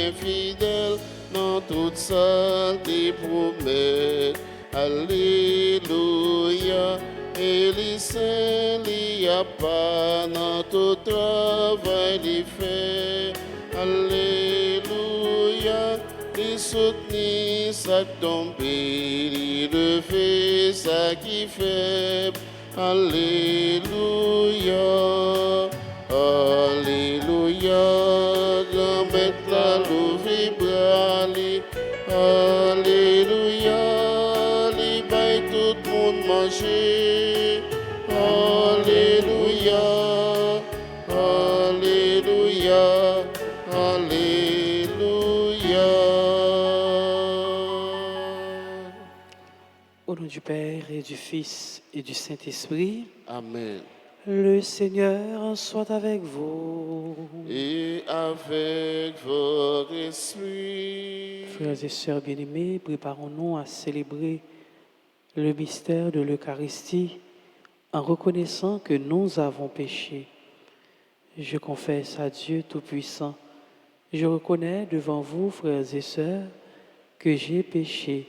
bien fidèle dans toute santé promesse. Alléluia. Et les saints, il n'y a pas dans tout travail les fait. Alléluia. Les soutenir ça tombe, les lever ça qui fait. Alléluia. Alléluia. Grand maître la louve bras. Alléluia. Les bail tout le monde manger. Alléluia. Alléluia. Alléluia. Au nom du Père et du Fils et du Saint-Esprit. Amen. Le Seigneur soit avec vous. Et avec votre esprit. Frères et sœurs bien-aimés, préparons-nous à célébrer le mystère de l'Eucharistie en reconnaissant que nous avons péché. Je confesse à Dieu Tout-Puissant, je reconnais devant vous, frères et sœurs, que j'ai péché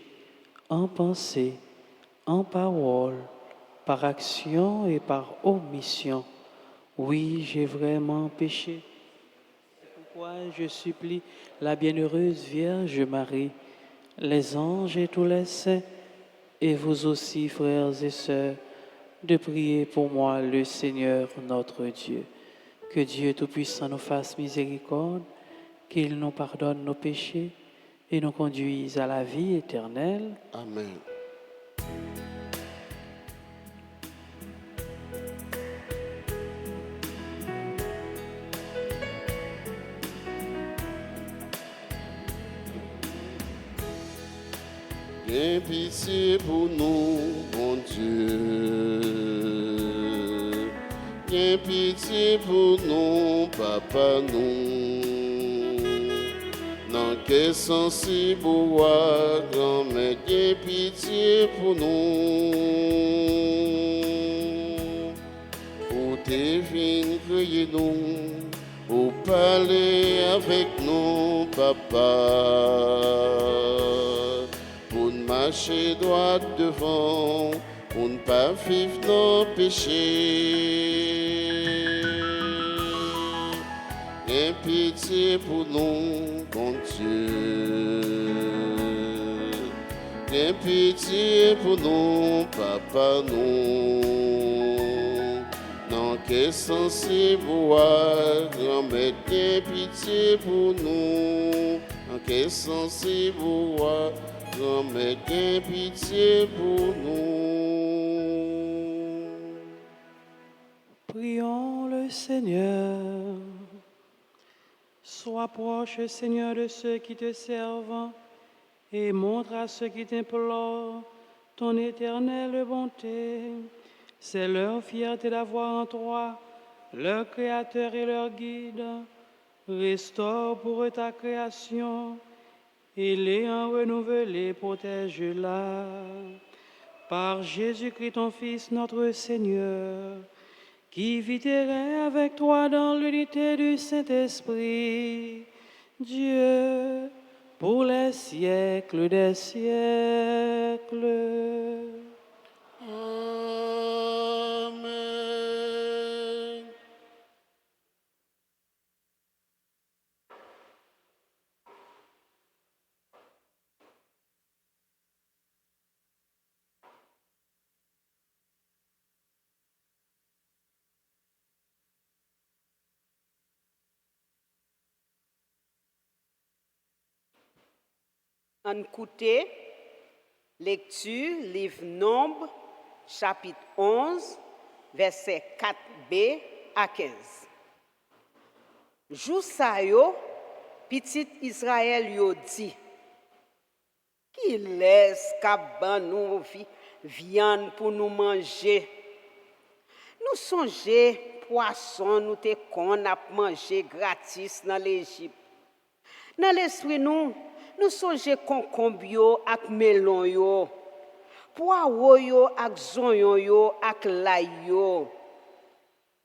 en pensée, en parole, par action et par omission. Oui, j'ai vraiment péché. C'est pourquoi je supplie la bienheureuse Vierge Marie, les anges et tous les saints, et vous aussi, frères et sœurs, de prier pour moi, le Seigneur notre Dieu. Que Dieu Tout-Puissant nous fasse miséricorde, qu'il nous pardonne nos péchés et nous conduise à la vie éternelle. Amen. Aie pitié pour nous, mon Dieu. Aie pitié pour nous, Papa, nous. Dans quel sens si bois, grand-mère, aie pitié pour nous. Pour tes vignes, criez nous, pour parler avec nous, Papa. Pour ne marcher droit devant, pour ne pas vivre nos péchés. Aie pitié pour nous, mon Dieu. Aie pitié pour nous, Papa, nous. Dans quel sens c'est boire, grand-mère, aie pitié pour nous. Dans quel sens c'est boire, grand-mère, aie pitié pour nous. Prions le Seigneur. Sois proche, Seigneur, de ceux qui te servent et montre à ceux qui t'implorent ton éternelle bonté. C'est leur fierté d'avoir en toi leur Créateur et leur guide. Restaure pour eux ta création et l'ayant renouvelée, protège-la. Par Jésus-Christ, ton Fils, notre Seigneur, qui vit et règne avec toi dans l'unité du Saint-Esprit, Dieu, pour les siècles des siècles. Amen. En écouter, lecture, livre Nombre, chapitre 11, verset 4b à 15. Jou sa yo, petit Israël yo dit, qui laisse kaban nous viande pour nous manger. Nous songeons poisson nous te qu'on a manger gratis dans l'Égypte. Dans l'esprit nous songeons concombre ak melon yo, poireau yo ak zonyon yo ak lay yo.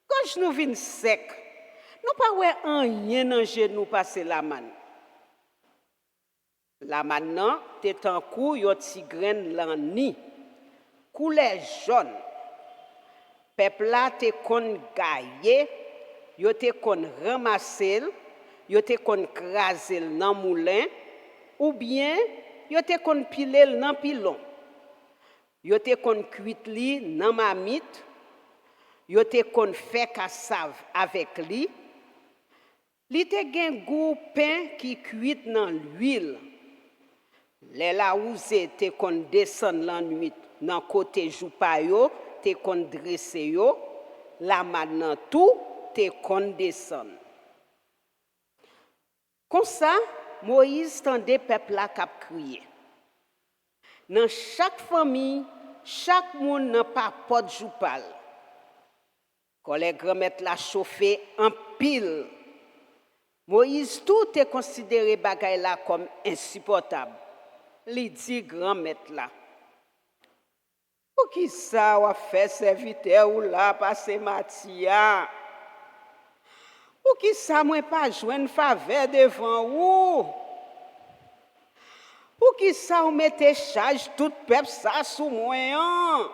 Quand nous vin sec, nous pas ouais rien dans genou passer la man. Là maintenant, t'es en coup, yo ti graine l'ani. Couleur jaune. Peuple là te kon gaye, yo te kon ramasser, yo te kon craser dans moulin ou bien yo te kon piler dans pilon. Yo te kon cuit li dans mamite, yo te kon fait cassave avec li. Li te gen goût pain qui cuit dans l'huile. Les la ouze te kon descend la nuit dans côté joupa yo, te kon dresse yo, la maintenant tout te kon descend. Comme ça, Moïse tendait peuple la k'ap crier. Dans chaque famille, chaque monde n'a pas pot joupal. Quand les grand-mères la chauffer en pile, Moïse tout est considéré bagay là comme insupportable. Li dit grand-mère là. Pour qui ça ou fait serviteur ou là passer matia? Pour qui ça moi pas joindre faveur devant ou? Pour qui ça ou mette charge tout peuple ça sous moi?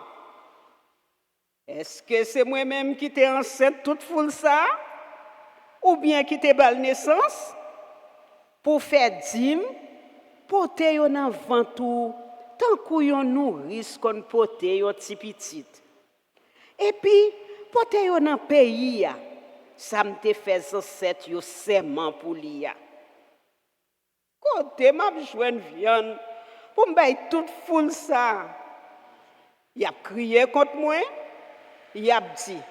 Est-ce que c'est moi-même qui t'ai enceinte toute foule ça? Ou bien qui t'ai bal naissance? Pour faire dîme, porter yon nan ventou, tant kou yon nourrice kon porter yon ti petit. Et puis, porter yon nan pays ya, ça m'te fait ancêtre yon serment pour li ya. Kote m'a joine viande pour m'bay toute foule ça. Y a crié contre moi, y a dit,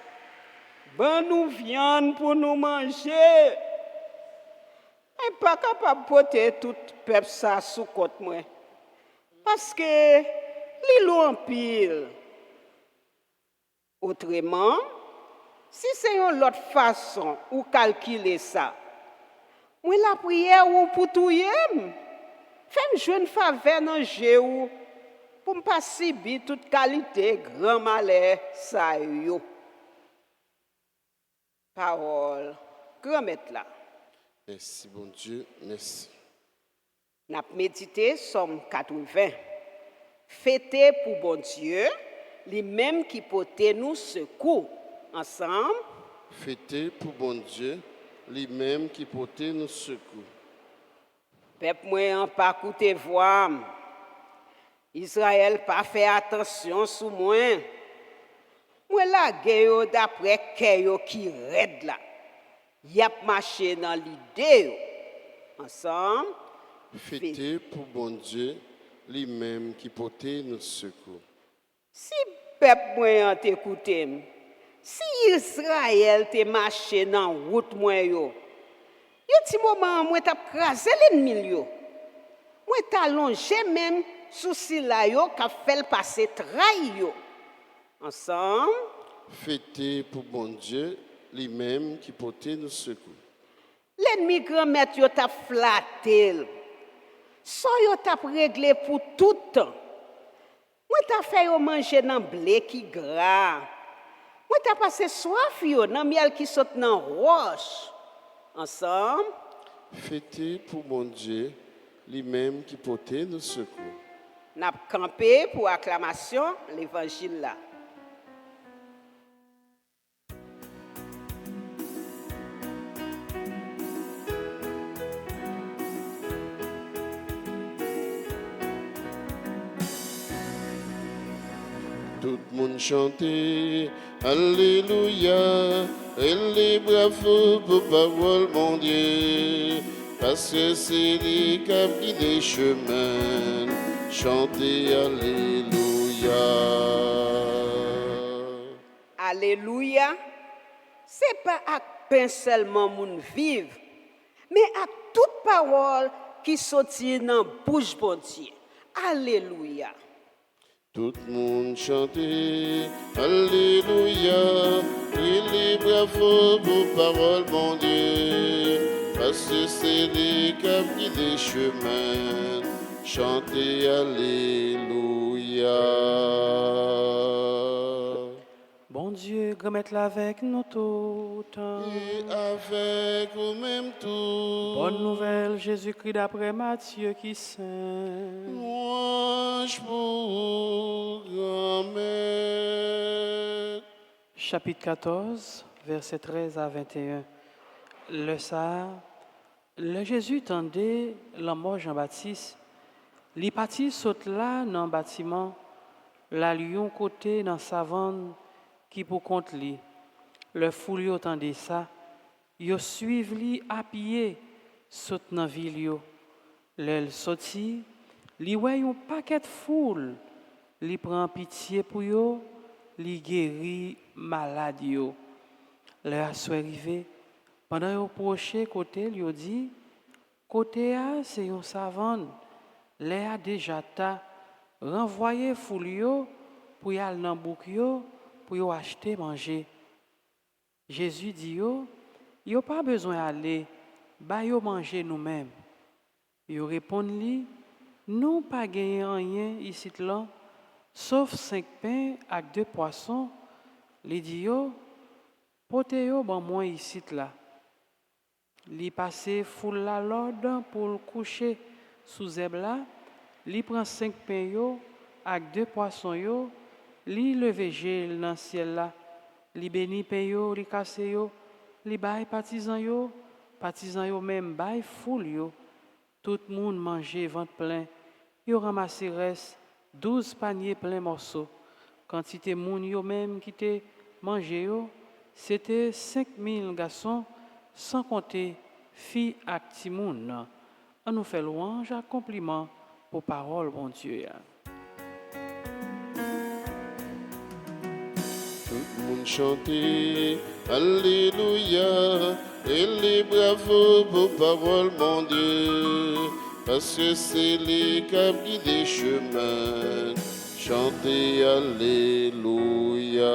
ben nous viande pour nous manger. Et pas capable de porter tout peuple ça sous côte moi. Parce que li l'ont en pile. Autrement, si c'est une autre façon ou calculer ça, moi la prière ou pour tout yem, fais-moi jeune faveur dans jeu ou pour me pas subir toute qualité grand malheur ça yo. Parole grand maître là. Merci, bon Dieu, merci. N'a médité Somme 80. Fêtez pour bon Dieu, lui-même qui porte nous secours. Ensemble. Fêtez pour bon Dieu, lui-même qui porte nous secours. Peuple moi en pas écouter voix. Israël pas fait attention sous moi. Moi la gueule d'après que qui raide là. Y a marché dans l'idée. Ensemble. Fêtez pour bon Dieu, lui-même qui porte nous secours. Si peuple moi en t'écouter, si Israël te marché dans route moi yo ti moment moi t'a crasé l'ennemi yo. Moi t'a allongé même souci là yo qu'a fait passer trahi yo. Ensemble. Fêtez pour bon Dieu, lui-même qui porte nous secours. L'ennemi grand-mère yo t'a flatté. So yo t'a réglé pour tout temps. Moi t'a fait yo manger dans blé qui gras. Moi t'a passé soif yo dans miel qui saute dans roche. Ensemble. Fêtez pour bon Dieu, lui-même qui porte nous secours. N'a campé pour acclamation l'évangile là. Tout le monde chantait, Alléluia, et les bravo pour parole, mon Dieu, parce que c'est lui qui a guidé chemin, chantez Alléluia. Alléluia, c'est pas à pain seulement moun vive, mais à toute parole qui sortit dans bouche bon Dieu. Alléluia. Tout le monde chantait, Alléluia, et les bravo pour parole, mon Dieu, parce que c'est lui qui a guidé chemin, chantez Alléluia. Bon Dieu, remettre avec nous toutes. Et avec vous-même tout. Bonne nouvelle, Jésus-Christ d'après Matthieu qui saint. Louange pour grand-mère. Chapitre 14, versets 13 à 21. Le Jésus tendait la mort Jean-Baptiste. Li parti saute là dans le bâtiment, la lion côté dans savane qui pour compte li. Le foule yo tendait ça, yo suivent li à pied saute dans ville yo. L'elle sorti, li wè yon paquet de foule, li prend pitié pour yo, li guérit malade yo. Le soir arrivé, pendant yo proche côté, li yo dit, côté a c'est yon savane. Les a déjà ta renvoyé foule yo pour y aller dans bouk yo pour yo acheter manger. Jésus dit yo pas besoin aller, ba yo manger nous-mêmes. Yo répond li, nous pas gagné rien ici là, sauf 5 pains avec 2 poissons. Li dit yo, pote yo ban moi ici là. Li passe foule la l'ordre pour le coucher sous zèbre là, li prend 5 pains yo avec 2 poissons yo, li levé gel dans ciel là, li béni pain yo, li casse yo, li bay partisan yo même bay foule yo. Tout le monde mangeait ventre plein. Yo ramassé reste 12 paniers plein morceaux. Quantité moun yo même qui te mangé yo, c'était 5000 garçons sans compter filles et petits moun. On nous fait louange et compliment pour parole, bon Dieu. Tout le monde chantait Alléluia et les bravos pour parole, mon Dieu, parce que c'est les qui des chemins. Chantez Alléluia.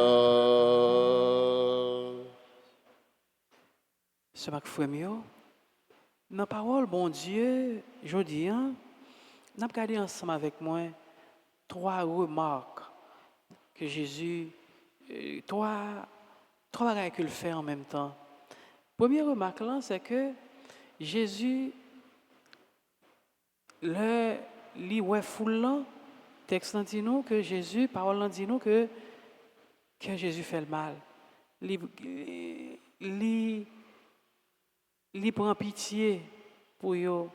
Ce mac frère, dans parole, bon Dieu, je dis, nous avons regardé ensemble avec moi 3 remarques que Jésus, 3 bagages qu'il fait en même temps. Première remarque là, c'est que Jésus, le foule là, texte dit nous que Jésus, parole dit nous que Jésus fait le mal. Il prend pitié pour eux,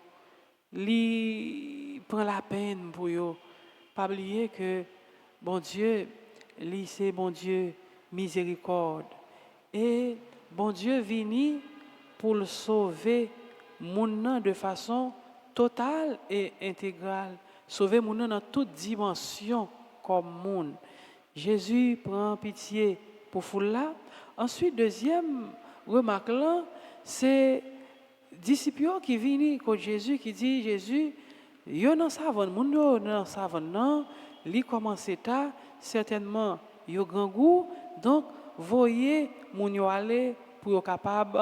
il prend la peine pour eux. Pas oublier que bon Dieu, c'est bon Dieu miséricorde. Et bon Dieu vini pour le sauver moun de façon totale et intégrale. Sauver moun dans toute dimension comme moun. Jésus prend pitié pour foule là. Ensuite, deuxième remarque là, c'est disciples qui viennent contre Jésus qui dit Jésus, yo nan savane moun yo nan savane nan, li commence ta certainement yo grand goût, donc voyez moun yo aller pour yo capable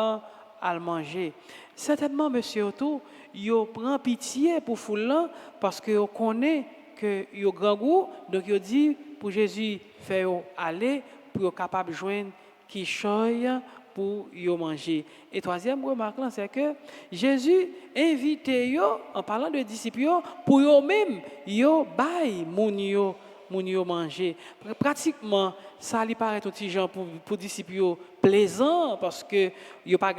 à manger. Certainement monsieur tout, yo prend pitié pour foule là parce que yo connaît que yo grand goût, donc yo dit pour Jésus faire aller pour yo capable joindre qui choy pour yo manger. Et troisième remarque là, c'est que Jésus invite yo en parlant de disciples pour eux même yo bay moun yo manger. Pratiquement ça lui paraît aussi gens pour disciples plaisant parce que yo pas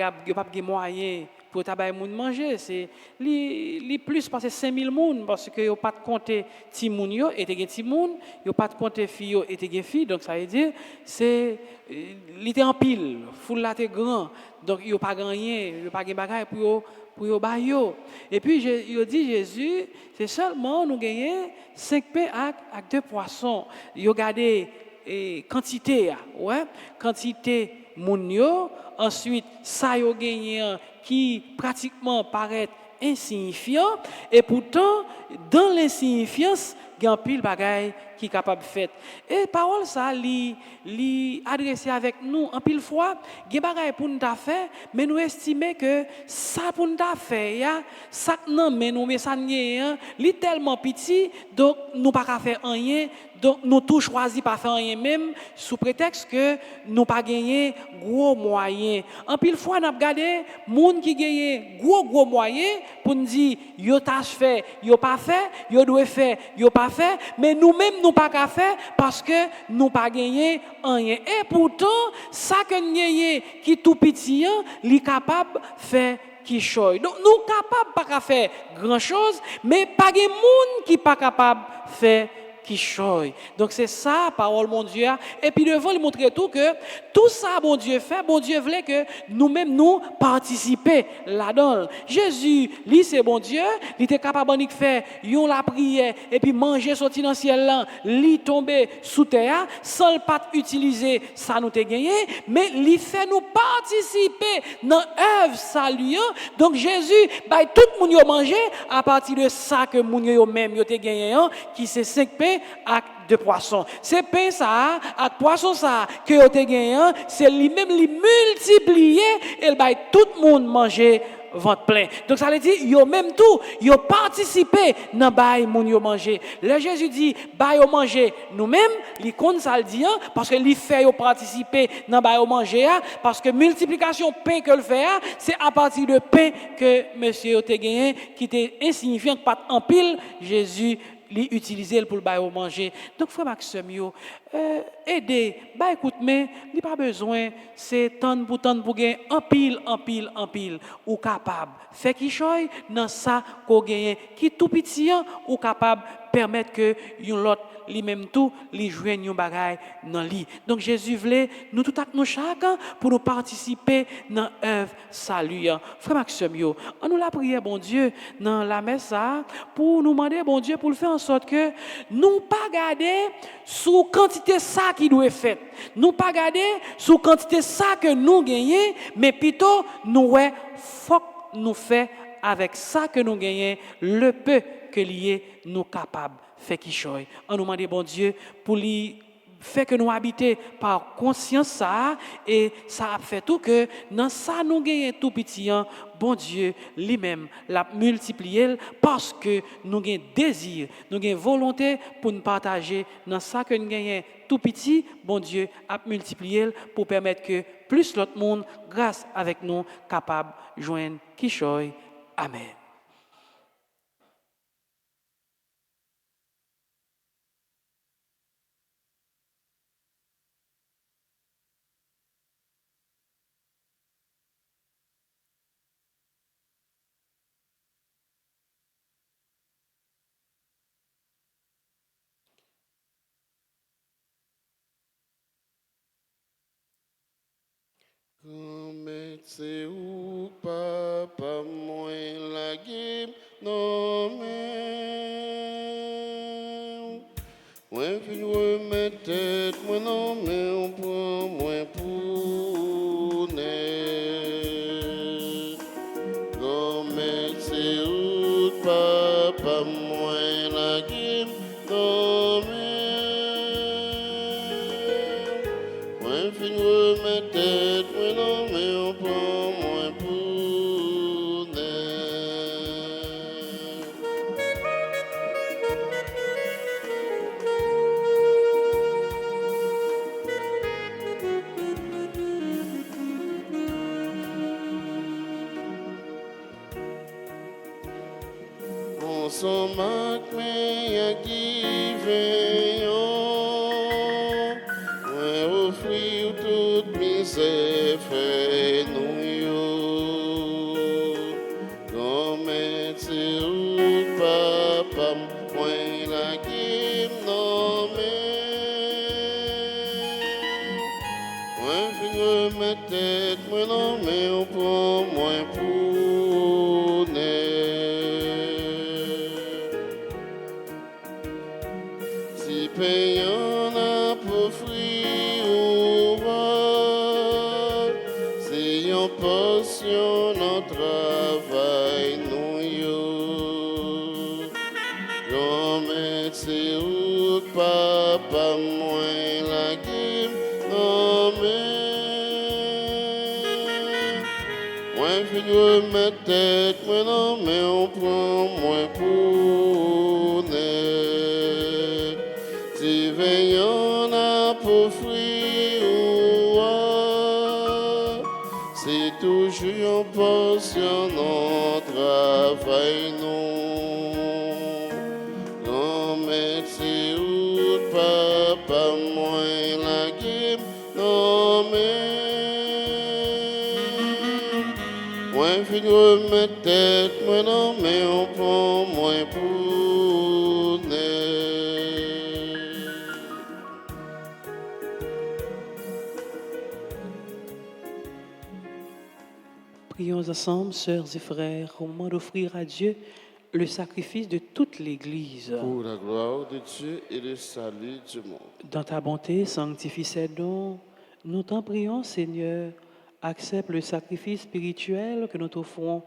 moyen pour tabac moun manger, c'est li plus passer 5000 moun parce que yo pas de compter ti moun yo et te gen ti moun, yo pas de compter fille yo et te gen fille, donc ça veut dire c'est li te en pile, foule la te grand, donc yo pas gagné, yo pas gen bagay pour yo ba yo. Et puis yo dit Jésus, c'est seulement nous gagner 5 pains avec 2 poissons. Yo gardé quantité quantité moun yo, ensuite ça yo gagné qui pratiquement paraît insignifiant et pourtant dans l'insignifiance il y a un pile bagaille qui est capable de faire. Et parole ça, li adressé avec nous en pile fois, il y a bagaille pour nous faire, mais nous estimons que ça pour nous faire, ça non mais nous mais ça li tellement petit, donc nous pas faire rien, donc nous tout choisi pas faire rien même sous prétexte que nous pas gagner gros moyens. En pile fois n'a regardé monde qui gagne gros moyens pour nous dire yo tâche fait, yo pas fait, yo doit faire, yo pas fait, mais nous-mêmes nous pas qu'à faire parce que nous pas gagner rien. Et pourtant ça que nous gagne qui tout petit, li capable faire qui choy. Donc nous capables pas faire grand chose, mais pas de monde qui pas capable faire qui choy. Donc c'est ça parole mon Dieu. Et puis devant lui montrer tout que tout ça bon Dieu fait, bon Dieu voulait que nous-mêmes nous participer là-dedans. Jésus, lui c'est bon Dieu, il était capable de faire yon la prière et puis manger sorti dans le ciel là, lui tomber sous terre sans pas utiliser ça nous te gagné, mais lui fait nous participer dans œuvre salut. Donc Jésus bah tout le monde yo manger à partir de ça que moun yo même yo te gagné qui c'est 5 pains avec 2 poissons. C'est pain ça avec poisson ça que yo te gagné, c'est lui-même li multiplier et il bail tout le monde manger ventre plein. Donc ça veut dire yo même tout, yo participer dans bail moun yo manger. Le Jésus dit bail yo manger nous-mêmes, li compte ça le dit parce que li fait yo participer dans bail yo manger parce que multiplication pain que le fait c'est à partir de pain que monsieur yo te gagné qui était insignifiant pas en pile Jésus li utiliser pour le bail manger. Donc frère Maxime yo aider bah écoute mais il pas besoin c'est tant pour gagner en pile ou capable fait qui choy dans ça qu'on gagne qui tout petit ou capable permettre que yon l'autre li même tout li joigne yon bagay dans li. Donc Jésus voulait nous tout à nous chacun pour nous participer dans œuvre salut. Frère Maxime yo, on nous la prière bon Dieu dans la messe pour nous demander bon Dieu pour le faire en sorte que nous pas garder sous quantité ça qui doit être fait. Nous pas garder sous quantité ça que nous gagnons, mais plutôt nous faut nous faire avec ça que nous gagnons le peu que lié nous capables fait qui choy. On nous demande bon Dieu pour lui fait que nous habiter par conscience ça et ça a fait tout que dans ça nous gagnons tout petit bon Dieu lui-même l'a multiplié parce que nous gagnons désir, nous gagnons volonté pour nous partager dans ça que nous gagnons tout petit, bon Dieu a multiplié pour permettre que plus l'autre monde grâce avec nous capable joindre qui choy. Amen. Remettez ou papa moi la guim non mais moi vinn remettre tête moi non mais on prend moi pour net. Remettez ou papa moi la guim non mais moi vinn remettre tête non mais on prend moins pour net. On s'en moque mais y'a qui veillons, ouais offrir toute misère fait nous yo. Remettez ou papa moi la guim non mais moi vinn remettre tête moi non mais on prend moins pour net. Si payant a pour fruit ou bas, c'est une portion dans travail nous yo. Remettez ou Moi, fin remettre tête, moi non, mais on prend moins pour net. Si veillons à pour c'est toujours en portion notre travail, non. Non, mais c'est où papa, moi, la game, non, mais. Moi, fin remettre tête, moi non, mais on prend moins pour net. Prions ensemble, sœurs et frères, au moment d'offrir à Dieu le sacrifice de toute l'Église. Pour la gloire de Dieu et le salut du monde. Dans ta bonté, sanctifie ces dons. Nous t'en prions, Seigneur, accepte le sacrifice spirituel que nous t'offrons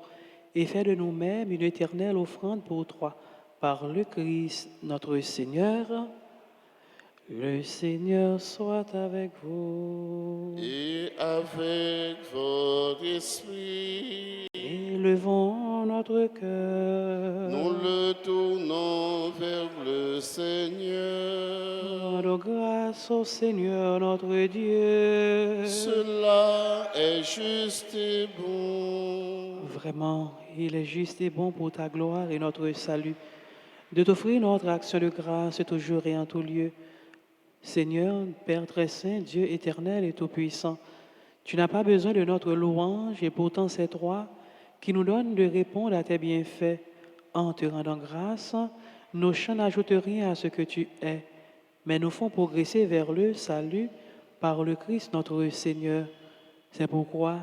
et fais de nous-mêmes une éternelle offrande pour toi. Par le Christ, notre Seigneur. Le Seigneur soit avec vous. Et avec votre esprit, Élevons notre cœur. nous le tournons vers le Seigneur. Rendons grâce au Seigneur notre Dieu. Cela est juste et bon. Vraiment, il est juste et bon pour ta gloire et notre salut de t'offrir notre action de grâce toujours et en tout lieu. Seigneur, Père très saint, Dieu éternel et tout-puissant, tu n'as pas besoin de notre louange et pourtant c'est toi qui nous donnes de répondre à tes bienfaits. En te rendant grâce, nos chants n'ajoutent rien à ce que tu es, mais nous font progresser vers le salut par le Christ notre Seigneur. C'est pourquoi,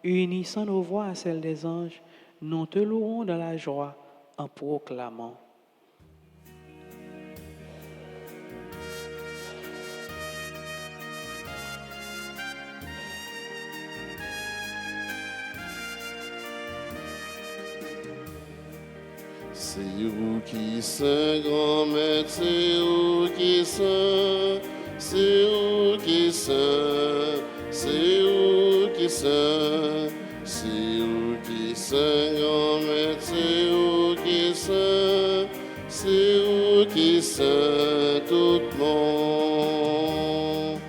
unissant nos voix à celles des anges, nous te louons dans la joie en proclamant. C'est vous qui saint, grand maître, c'est vous qui saint, c'est vous qui saint, c'est vous qui saint, c'est vous qui saint, grand maître, c'est vous qui saint, c'est vous qui saint, tout le monde.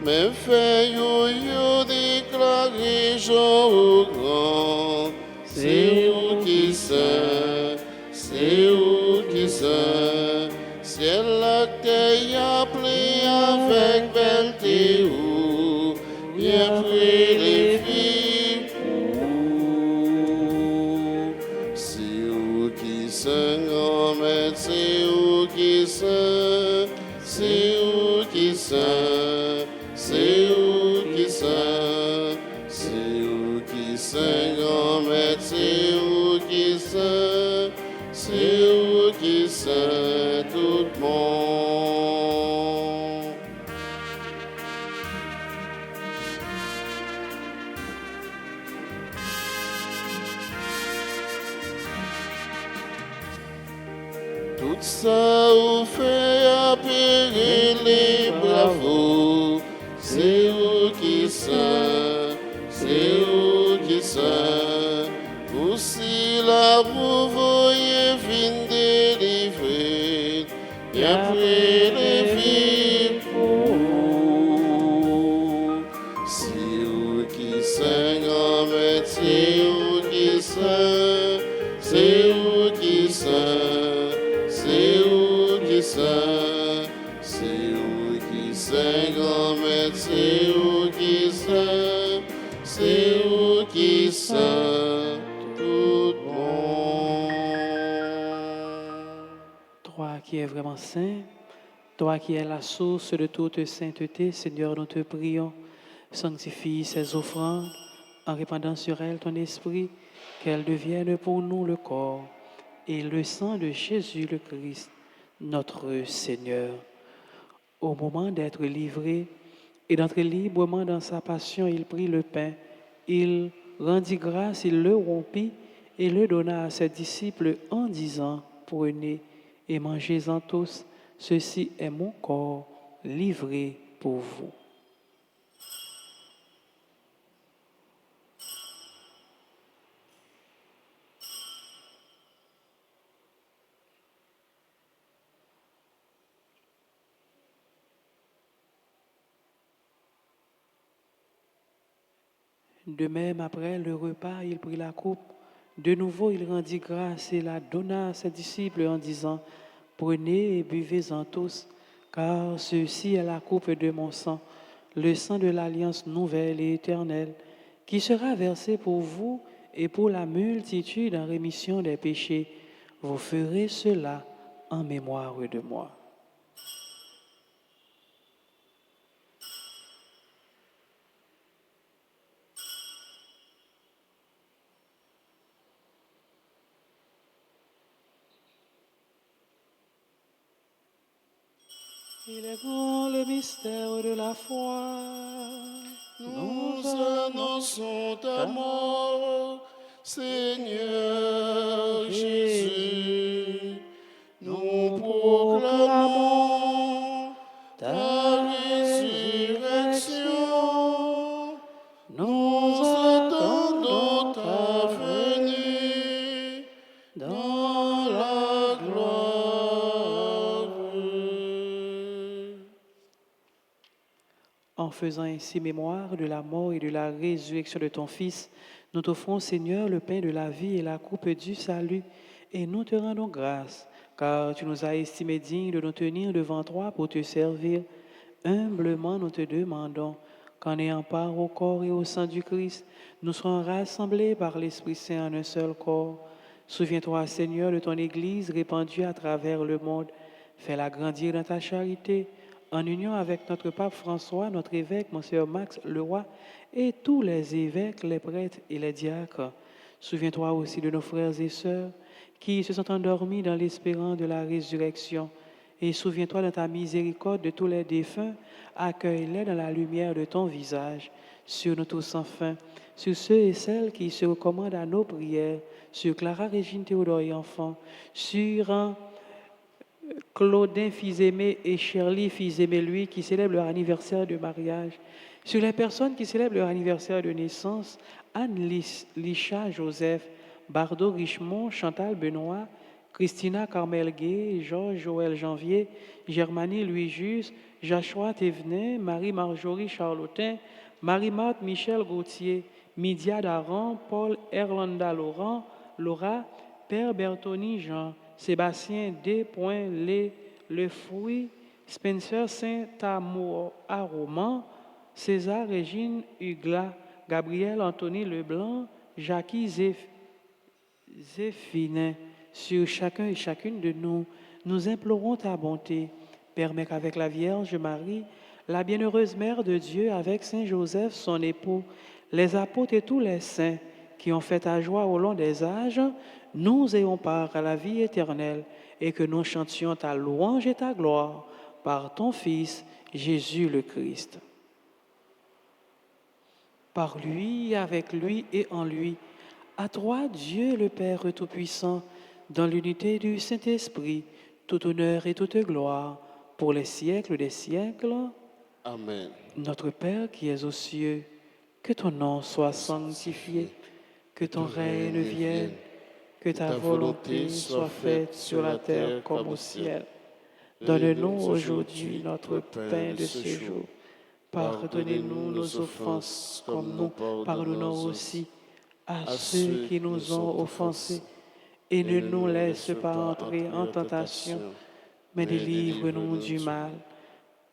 Mais fait yo déclarer Jean au grand, c'est vous qui saint. C'est où qui saint, ciel la terre appelé avec belleté où, bien pris les filles pour. C'est où qui saint, grand maître, c'est où qui saint, c'est où qui saint, c'est où qui saint, c'est où qui saint, grand maître, c'est où qui saint. C'est où qui saint tout le monde. Tout ça vous fait appeler les bravos. C'est où qui saint, c'est où qui saint. Aussi la vous voyez fin délivré, et après les filles pour. C'est où qui saint, grand maître, c'est où qui saint, c'est où qui saint, c'est où qui saint, c'est où qui saint, grand maître, c'est où qui saint, c'est où qui saint. Toi qui es vraiment saint, toi qui es la source de toute sainteté, Seigneur, nous te prions, sanctifie ces offrandes en répandant sur elles ton esprit, qu'elles deviennent pour nous le corps et le sang de Jésus le Christ, notre Seigneur. Au moment d'être livré et d'entrer librement dans sa passion, il prit le pain, il rendit grâce, il le rompit et le donna à ses disciples en disant, prenez et mangez-en tous, ceci est mon corps livré pour vous. De même, après le repas, il prit la coupe. De nouveau, il rendit grâce et la donna à ses disciples en disant, prenez et buvez-en tous, car ceci est la coupe de mon sang, le sang de l'alliance nouvelle et éternelle, qui sera versé pour vous et pour la multitude en rémission des péchés. Vous ferez cela en mémoire de moi. Il est grand le mystère de la foi. Nous annonçons ta mort, Seigneur Jésus. Nous proclamons ta résurrection. Nous attendons ta venue dans la gloire. En faisant ainsi mémoire de la mort et de la résurrection de ton Fils, nous t'offrons, Seigneur, le pain de la vie et la coupe du salut, et nous te rendons grâce, car tu nous as estimés dignes de nous tenir devant toi pour te servir. Humblement, nous te demandons qu'en ayant part au corps et au sang du Christ, nous soyons rassemblés par l'Esprit Saint en un seul corps. Souviens-toi, Seigneur, de ton Église répandue à travers le monde. Fais-la grandir dans ta charité, en union avec notre pape François, notre évêque, Monseigneur Max Leroy, et tous les évêques, les prêtres et les diacres. Souviens-toi aussi de nos frères et sœurs qui se sont endormis dans l'espérance de la résurrection. Et souviens-toi de ta miséricorde de tous les défunts, accueille-les dans la lumière de ton visage, sur nous tous enfin, sur ceux et celles qui se recommandent à nos prières, sur Clara Régine Théodore et enfant, sur Claudin, fils aimé, et Shirley, fils aimé, lui, qui célèbrent leur anniversaire de mariage, sur les personnes qui célèbrent leur anniversaire de naissance, Anne Licha, Joseph, Bardot Richemont, Chantal Benoît, Christina Carmel Gay, Georges Joël Janvier, Germanie Louis Jus, Joshua Thévenin, Marie-Marjorie Charlotin, Marie-Marthe Michel Gauthier, Mydia Daran, Paul Erlanda Laura, Père Bertoni Jean, Sébastien D. Le Fruit, Spencer Saint-Amour Aroman, César Régine Hugla, Gabriel Anthony Leblanc, Jackie Zéphinin. Sur chacun et chacune de nous, nous implorons ta bonté. Permets qu'avec la Vierge Marie, la bienheureuse Mère de Dieu, avec Saint Joseph, son époux, les apôtres et tous les saints qui ont fait ta joie au long des âges, nous ayons part à la vie éternelle et que nous chantions ta louange et ta gloire par ton Fils, Jésus le Christ. Par lui, avec lui et en lui, à toi, Dieu le Père Tout-Puissant, dans l'unité du Saint-Esprit, tout honneur et toute gloire, pour les siècles des siècles. Amen. Notre Père qui es aux cieux, que ton nom soit sanctifié, que ton règne vienne, que ta volonté soit faite sur la terre comme au ciel. Donne-nous aujourd'hui notre pain de ce jour. Pardonnez-nous nos offenses comme nous pardonnons aussi à ceux qui nous ont offensés. Et ne nous laisse pas entrer en tentation, mais délivre-nous du mal.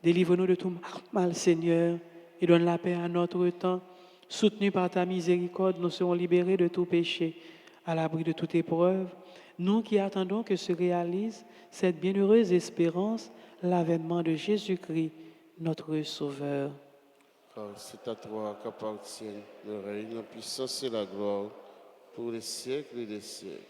Délivre-nous de tout mal, Seigneur, et donne la paix à notre temps. Soutenus par ta miséricorde, nous serons libérés de tout péché, à l'abri de toute épreuve. Nous qui attendons que se réalise cette bienheureuse espérance, l'avènement de Jésus-Christ, notre Sauveur. Car c'est à toi qu'appartiennent le règne, la puissance et la gloire pour les siècles et des siècles.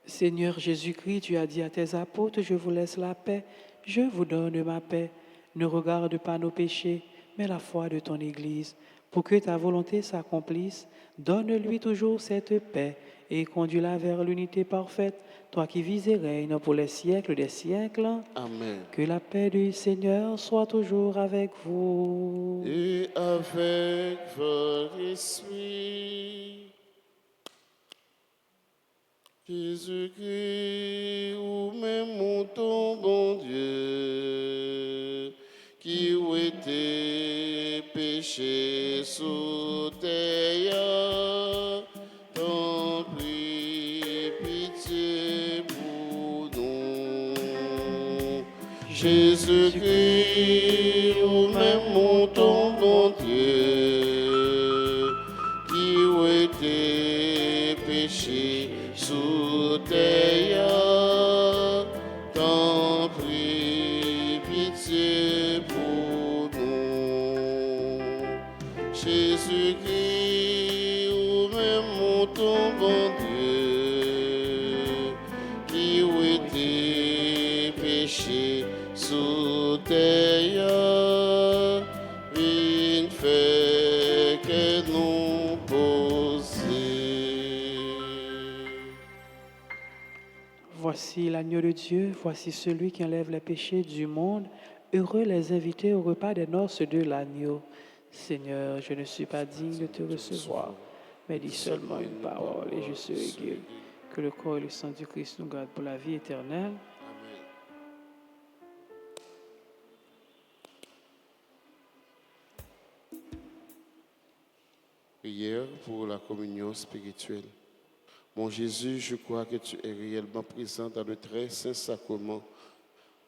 Seigneur Jésus-Christ, tu as dit à tes apôtres, je vous laisse la paix, je vous donne ma paix. Ne regarde pas nos péchés, mais la foi de ton Église. Pour que ta volonté s'accomplisse, donne-lui toujours cette paix et conduis-la vers l'unité parfaite, toi qui vis et règnes pour les siècles des siècles. Amen. Que la paix du Seigneur soit toujours avec vous. Et avec votre esprit, Jésus-Christ, ou même ton bon Dieu, qui ont été péchés sous terre, Jésus-Christ, ou même mon ton bon Dieu, qui ont été péchés sous terre, t'en prie, pitié pour nous. Jésus-Christ, ou même mon ton bon Dieu, qui ont été péchés sous terre, une fait que nous poser. Voici l'agneau de Dieu, voici celui qui enlève les péchés du monde. Heureux les invités au repas des noces de l'agneau. Seigneur, je ne suis pas digne de te recevoir, mais dis seulement une parole et je serai guéri. Que le corps et le sang du Christ nous gardent pour la vie éternelle. Amen. Prière pour la communion spirituelle. Mon Jésus, je crois que tu es réellement présent dans le très saint sacrement.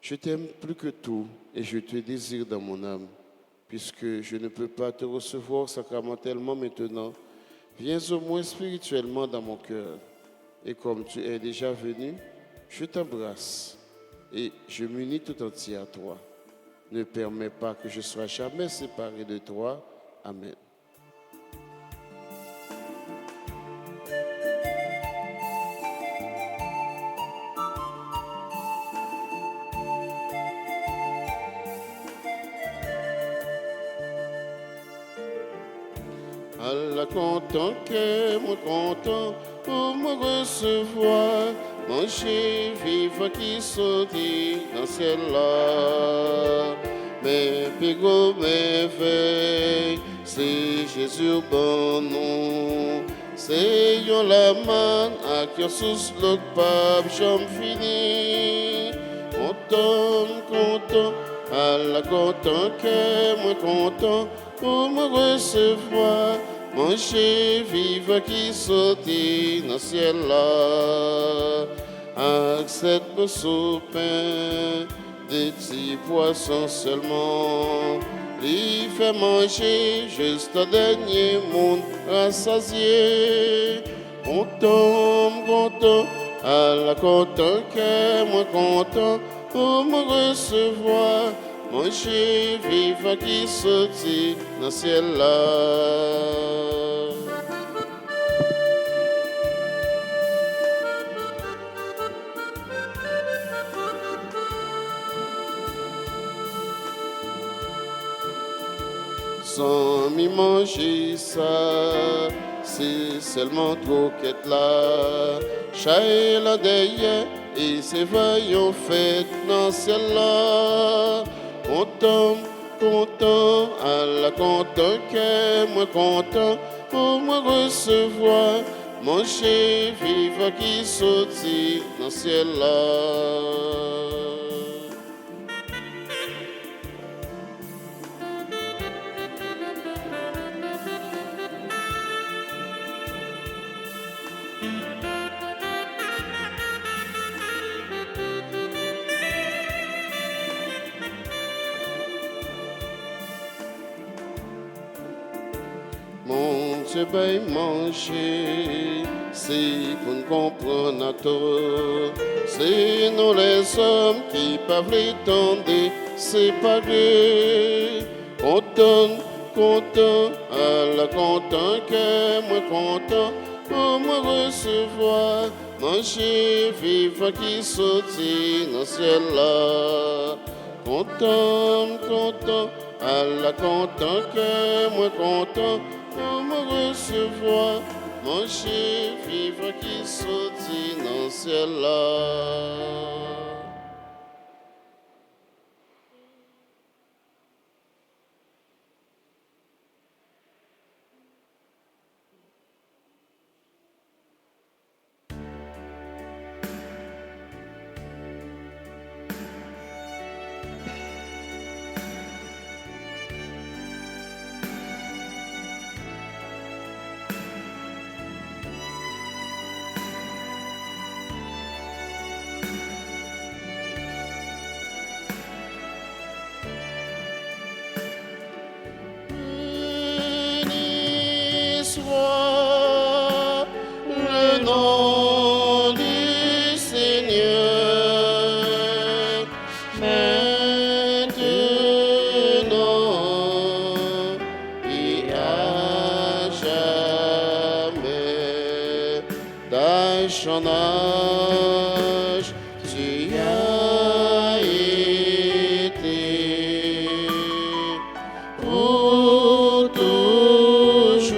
Je t'aime plus que tout et je te désire dans mon âme. Puisque je ne peux pas te recevoir sacramentellement maintenant, viens au moins spirituellement dans mon cœur. Et comme tu es déjà venu, je t'embrasse et je m'unis tout entier à toi. Ne permets pas que je sois jamais séparé de toi. Amen. Allah content que moi content pour me recevoir, manger, vivre qui sortit dans ciel-là. Mais pigo merveille, c'est Jésus bon nom. C'est yon la man à qui sous le pape j'en fini. Content, Allah content que moi content pour me recevoir, manger, vivre qui sortit dans le ciel là. Accepte le pain, des petits poissons seulement. Il fait manger juste au dernier monde rassasié. Content, Allah content que moi content pour me recevoir, manger, vivre qui sortit dans le ciel là. Sans m'y manger ça, c'est seulement trop qu'être là. Chaille là derrière et c'est voyons fait dans le ciel là. Content, Allah content que moi content pour me recevoir, manger, vivre qui sortit dans le ciel là. Mon Dieu, ben manger, c'est pour nous comprendre à tout. C'est nous les hommes qui peuvent les tendre séparer. Content, Allah content que moi content pour me recevoir, manger, vivre qui sortit dans le ciel là. Content, Allah content que moi content pour me recevoir, manger, vivre qui sortit dans le ciel là. d'âge en âge, tu as été pour toujours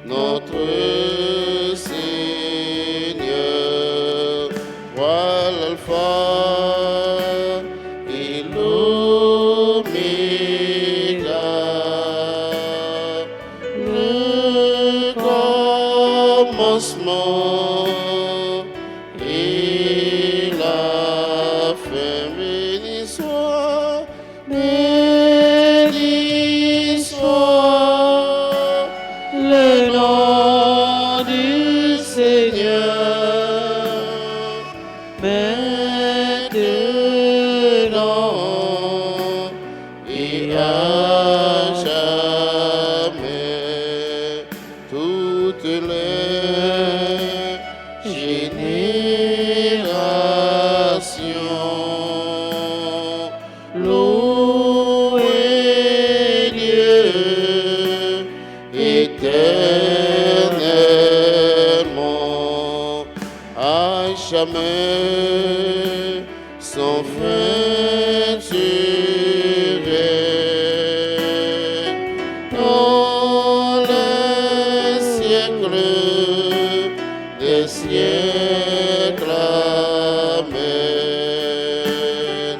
notre Seigneur, roi l'alpha et l'oméga, le commencement et la fin. Béni soit le nom du Seigneur, maintenant et à jamais. Toutes les générations louez Dieu éternellement, à jamais, sans fin tu règnes dans les siècles des siècles. Amen.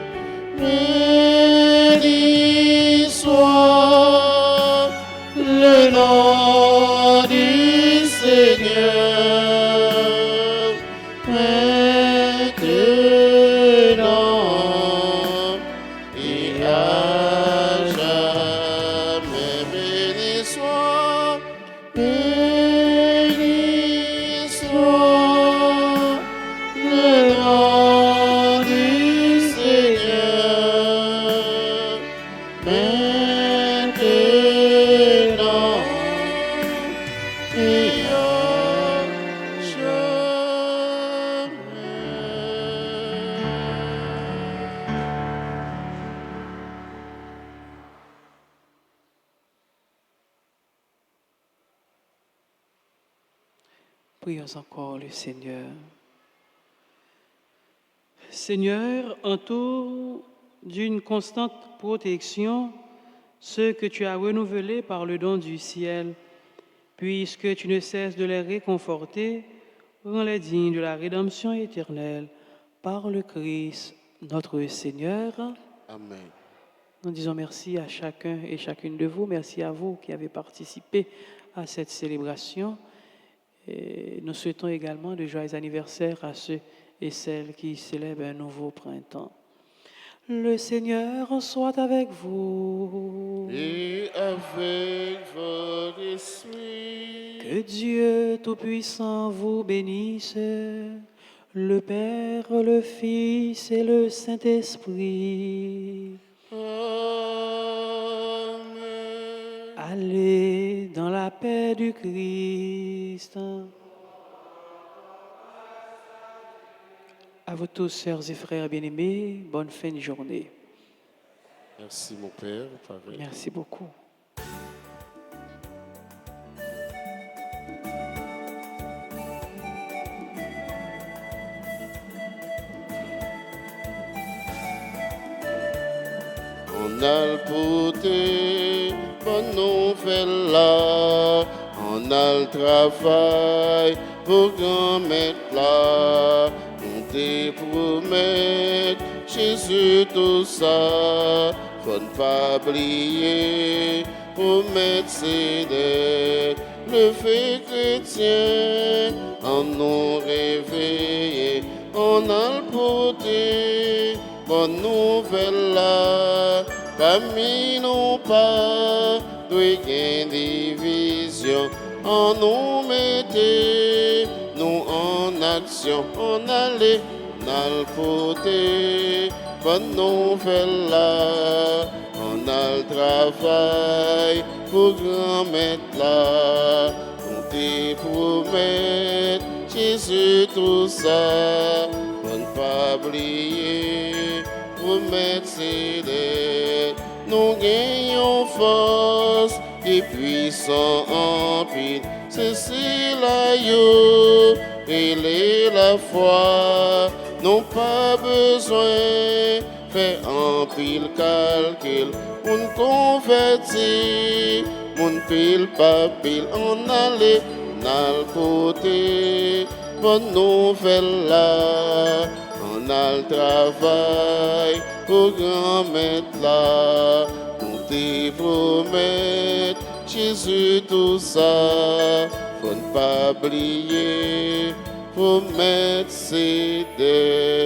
Béni soit le nom du Seigneur, maintenant et à jamais. Béni soit le nom du Seigneur, maintenant et à Prions encore le Seigneur. Seigneur, entoure d'une constante protection ceux que tu as renouvelés par le don du ciel, puisque tu ne cesses de les réconforter, rends-les dignes de la rédemption éternelle par le Christ, notre Seigneur. Amen. Nous disons merci à chacun et chacune de vous. Merci à vous qui avez participé à cette célébration. Et nous souhaitons également de joyeux anniversaires à ceux et celles qui célèbrent un nouveau printemps. Le Seigneur soit avec vous. Et avec votre esprit. Que Dieu Tout-Puissant vous bénisse, le Père, le Fils et le Saint-Esprit. Amen. Allez dans la paix du Christ. À vous tous, sœurs et frères bien-aimés, bonne fin de journée. Merci mon Père. Pareil. Merci beaucoup. On a le porté, bonne nouvelle là. On a le travail pour grand mettre là. On te promet, Jésus tout ça. Faut ne pas oublier, promettre ses dettes. Le fait chrétien, en nous réveiller, on a le porté. Bonne nouvelle là, parmi nos pas, de division, en nous mettait, nous en action, on allait, on a le porté. Bonne nouvelle là, on a le travail pour grand mettre là, on te promet, Jésus tout ça, on ne pas oublier, promettre ses dettes, nous gagnons force et puissant en pile. C'est là yo, et la foi n'ont pas besoin fait en pile calcul. On convertit, mon pile pas pile, on allait dans le côté. Bonne nouvelle là, on a le travail pour grand mettre là. On te promet, Jésus tout ça, faut ne pas oublier, promettre c'est des